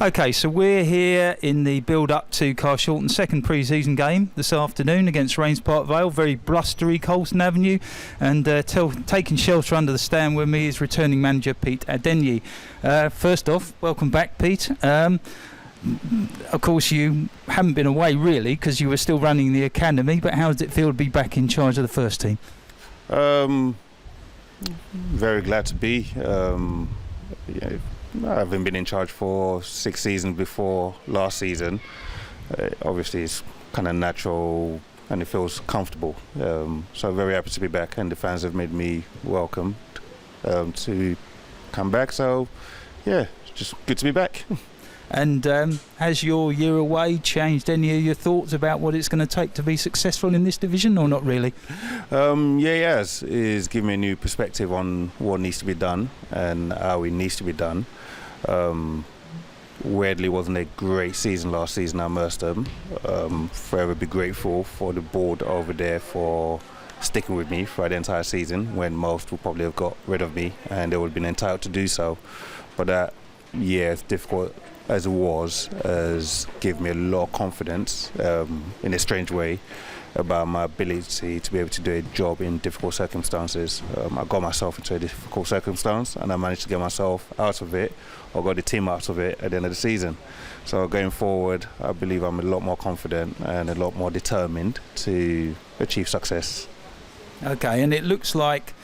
Okay, so we're here in the build-up to Carshalton second pre-season game this afternoon against Rains Park Vale. Very blustery Colston Avenue, and taking shelter under the stand with me is returning manager Pete Adeniyi. First off, welcome back, Pete. Of course, you haven't been away really because you were still running the academy, but how does it feel to be back in charge of the first team? Very glad to be. I haven't been in charge for 6 seasons before last season. Obviously, it's kind of natural and it feels comfortable. So very happy to be back, and the fans have made me welcome to come back. So, yeah, it's just good to be back. And has your year away changed any of your thoughts about what it's going to take to be successful in this division, or not really? Yeah, it has. It's given me a new perspective on what needs to be done and how it needs to be done. Weirdly, wasn't a great season last season at Merstham. Forever be grateful for the board over there for sticking with me for the entire season, when most would probably have got rid of me and they would have been entitled to do so. But that year, as difficult as it was, has given me a lot of confidence in a strange way about my ability to be able to do a job in difficult circumstances. I got myself into a difficult circumstance and I managed to get myself out of it, or got the team out of it at the end of the season. So going forward, I believe I'm a lot more confident and a lot more determined to achieve success. Okay, and it looks like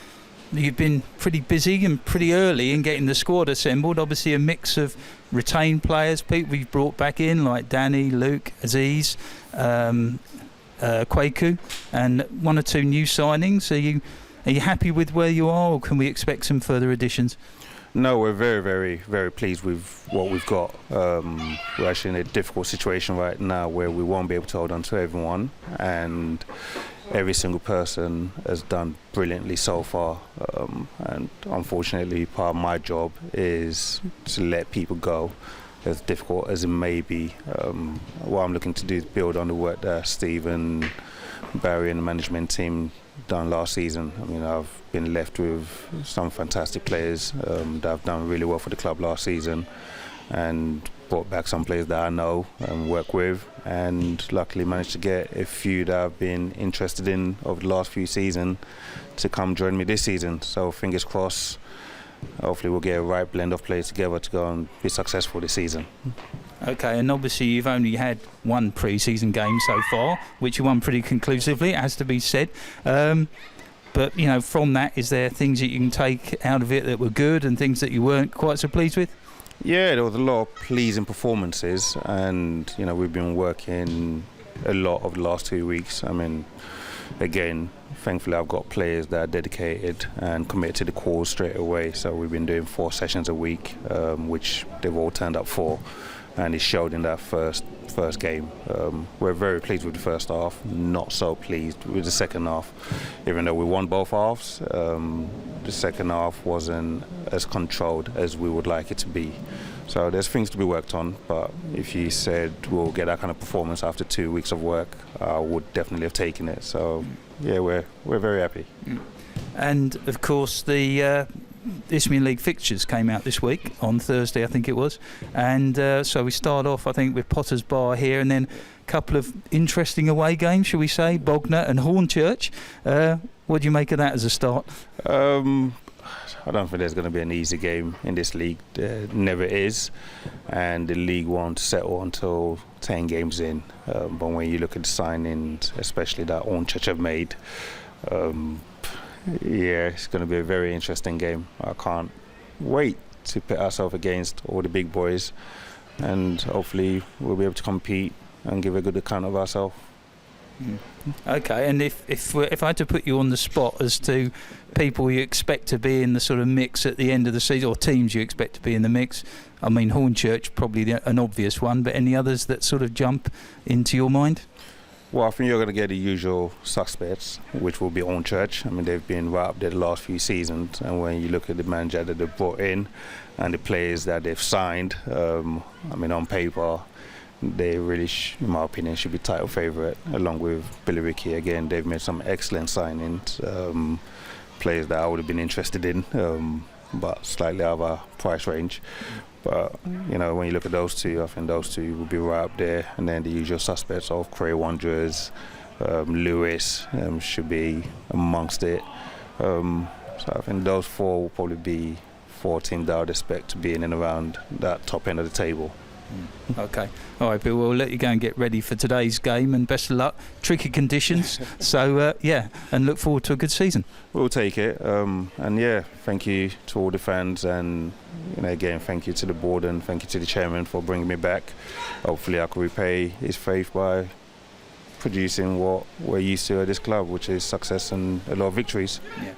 you've been pretty busy and pretty early in getting the squad assembled. Obviously a mix of retained players, people we've brought back in like Danny, Luke, Aziz, Kwaku, and 1 or 2 new signings. Are you happy with where you are, or can we expect some further additions? No, we're very, very, very pleased with what we've got. We're actually in a difficult situation right now where we won't be able to hold on to everyone, and every single person has done brilliantly so far. And unfortunately, part of my job is to let people go, as difficult as it may be. What I'm looking to do is build on the work that Steve and Barry and the management team done last season. I mean, I've been left with some fantastic players that have done really well for the club last season, and brought back some players that I know and work with, and luckily managed to get a few that I've been interested in over the last few seasons to come join me this season. So fingers crossed, hopefully we'll get a right blend of players together to go and be successful this season. Okay, and obviously you've only had 1 pre-season game so far, which you won pretty conclusively, it has to be said. But, you know, from that, is there things that you can take out of it that were good and things that you weren't quite so pleased with? Yeah, there was a lot of pleasing performances, and, you know, we've been working a lot over the last 2 weeks. I mean, again, thankfully I've got players that are dedicated and committed to the cause straight away. So we've been doing 4 sessions a week, which they've all turned up for, and it showed in that first game. We're very pleased with the first half, not so pleased with the second half. Even though we won both halves, the second half wasn't as controlled as we would like it to be. So there's things to be worked on, but if you said we'll get that kind of performance after 2 weeks of work, I would definitely have taken it. So yeah, we're very happy. And of course the Isthmian League fixtures came out this week on Thursday, I think it was, and so we start off I think with Potter's Bar here, and then a couple of interesting away games, shall we say, Bognor and Hornchurch. What do you make of that as a start? I don't think there's going to be an easy game in this league. There never is, and the league won't settle until 10 games in. But when you look at the signings, especially that Hornchurch have made, yeah, it's going to be a very interesting game. I can't wait to pit ourselves against all the big boys, and hopefully we'll be able to compete and give a good account of ourselves. Okay, and if I had to put you on the spot as to people you expect to be in the sort of mix at the end of the season, or teams you expect to be in the mix, I mean Hornchurch probably an obvious one, but any others that sort of jump into your mind? Well, I think you're going to get the usual suspects, which will be Hornchurch. I mean, they've been right up there the last few seasons, and when you look at the manager that they've brought in and the players that they've signed, I mean, on paper, they really, in my opinion, should be title favourite, along with Billy Ricky. Again, they've made some excellent signings, players that I would have been interested in. but slightly out of our price range. But you know, when you look at those two, I think those two will be right up there, and then the usual suspects of Cray Wanderers, Lewis should be amongst it. So I think those four will probably be four teams that I would expect to be in and around that top end of the table. Okay. All right, Bill, we'll let you go and get ready for today's game, and best of luck. Tricky conditions. So, and look forward to a good season. We'll take it. And yeah, thank you to all the fans, and you know, again, thank you to the board and thank you to the chairman for bringing me back. Hopefully I can repay his faith by producing what we're used to at this club, which is success and a lot of victories. Yeah.